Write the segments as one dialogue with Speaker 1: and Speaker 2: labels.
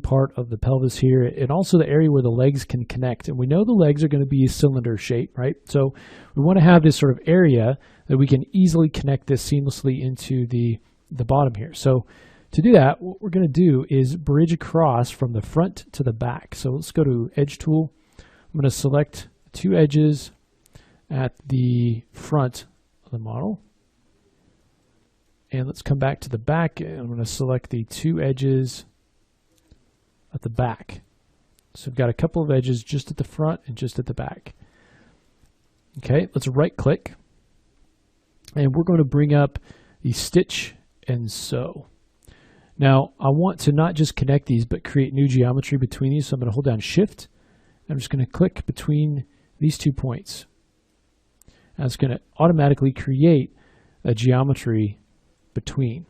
Speaker 1: part of the pelvis here, and also the area where the legs can connect. And we know the legs are going to be a cylinder shape, right? So we want to have this sort of area that we can easily connect this seamlessly into the bottom here. So to do that, what we're going to do is bridge across from the front to the back. So let's go to Edge Tool. I'm going to select two edges at the front of the model. And let's come back to the back, and I'm going to select the two edges at the back. So we've got a couple of edges just at the front and just at the back. Okay, let's right click. And we're going to bring up the stitch and sew. Now, I want to not just connect these, but create new geometry between these. So I'm going to hold down Shift. I'm just going to click between these 2 points. And it's going to automatically create a geometry between.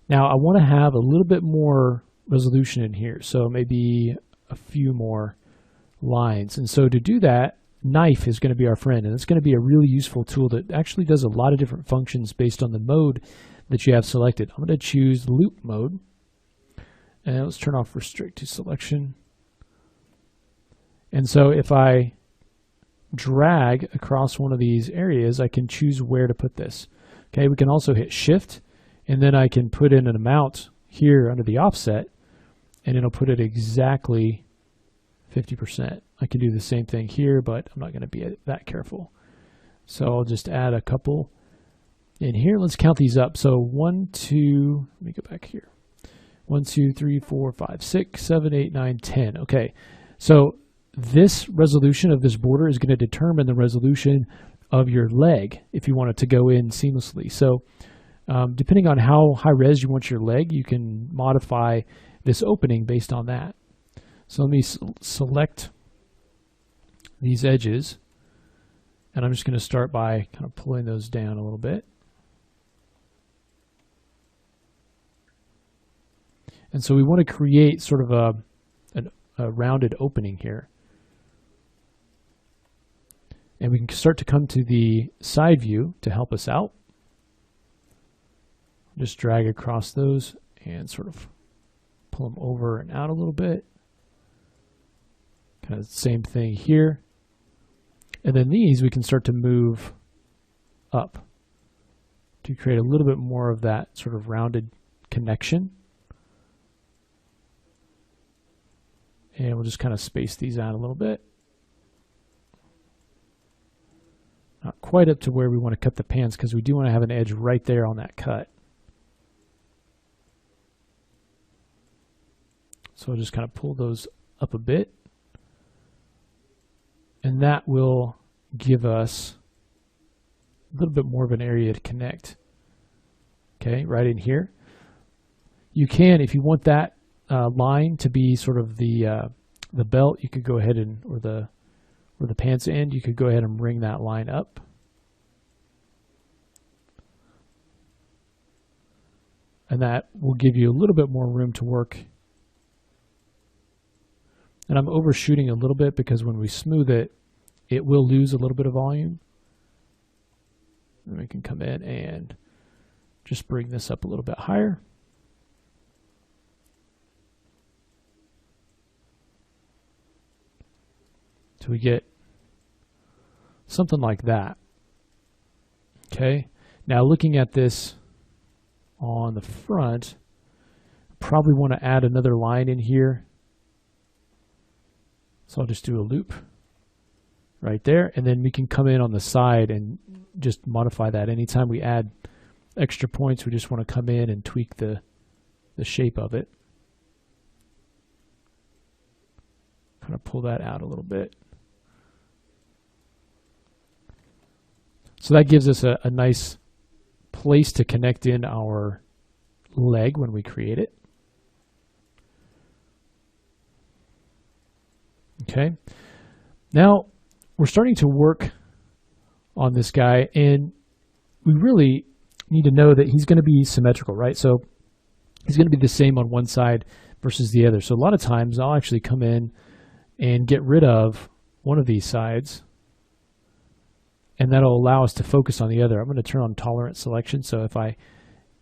Speaker 1: Now, I want to have a little bit more resolution in here. So maybe a few more lines. And so to do that, knife is going to be our friend. And it's going to be a really useful tool that actually does a lot of different functions based on the mode that you have selected. I'm going to choose loop mode. And let's turn off restrict to selection. And so if I drag across one of these areas, I can choose where to put this. Okay, we can also hit Shift, and then I can put in an amount here under the offset, and it'll put it exactly 50%. I can do the same thing here, but I'm not going to be that careful. So I'll just add a couple in here. Let's count these up. So 1, 2, let me go back here. 1, 2, 3, 4, 5, 6, 7, 8, 9, 10. Okay, so this resolution of this border is going to determine the resolution of your leg if you want it to go in seamlessly. So depending on how high res you want your leg, you can modify this opening based on that. So let me select these edges, and I'm just going to start by kind of pulling those down a little bit. And so we want to create sort of a rounded opening here. And we can start to come to the side view to help us out. Just drag across those and sort of pull them over and out a little bit. Kind of the same thing here. And then these we can start to move up to create a little bit more of that sort of rounded connection. And we'll just kind of space these out a little bit. Not quite up to where we want to cut the pants, because we do want to have an edge right there on that cut. So I'll just kind of pull those up a bit. And that will give us a little bit more of an area to connect. Okay, right in here. You can, if you want that line to be sort of the belt, you could go ahead and, or the pants end, you could go ahead and bring that line up. And that will give you a little bit more room to work. And I'm overshooting a little bit because when we smooth it, it will lose a little bit of volume. And we can come in and just bring this up a little bit higher. So we get something like that. Okay. Now looking at this on the front, probably want to add another line in here. So I'll just do a loop right there, and then we can come in on the side and just modify that. Anytime we add extra points, we just want to come in and tweak the shape of it. Kind of pull that out a little bit. So that gives us a nice place to connect in our leg when we create it. Okay. Now we're starting to work on this guy, and we really need to know that he's going to be symmetrical, right? So he's going to be the same on one side versus the other. So a lot of times I'll actually come in and get rid of one of these sides, and that'll allow us to focus on the other. I'm going to turn on Tolerant Selection. So if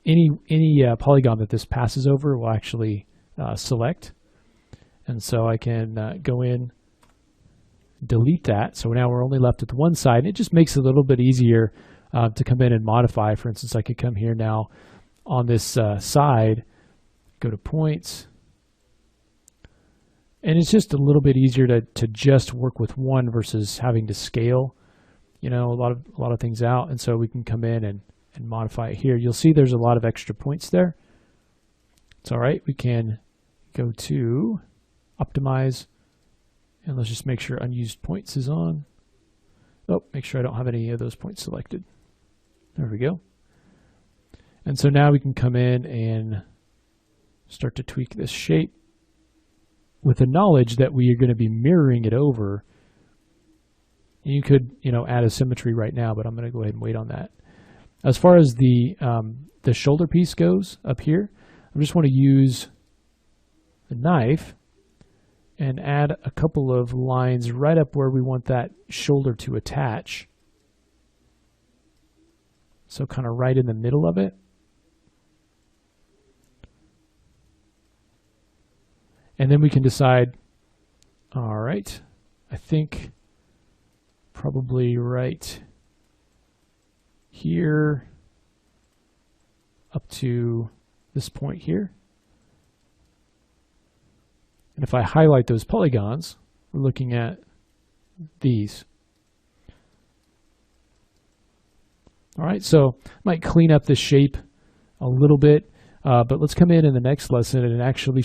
Speaker 1: any polygon that this passes over will actually select. And so I can go in, delete that. So now we're only left with one side. And it just makes it a little bit easier to come in and modify. For instance, I could come here now on this side, go to points. And it's just a little bit easier to just work with one versus having to scale, you know, a lot of things out. And so we can come in and modify it here. You'll see there's a lot of extra points there. It's all right. We can go to optimize, and let's just make sure unused points is on. Oh, make sure I don't have any of those points selected. There we go. And so now we can come in and start to tweak this shape with the knowledge that we are going to be mirroring it over. You could, you know, add a symmetry right now, but I'm going to go ahead and wait on that. As far as the shoulder piece goes up here, I just want to use the knife and add a couple of lines right up where we want that shoulder to attach. So kind of right in the middle of it. And then we can decide, all right, I think probably right here up to this point here. And if I highlight those polygons, we're looking at these. All right, so I might clean up this shape a little bit, but let's come in the next lesson and actually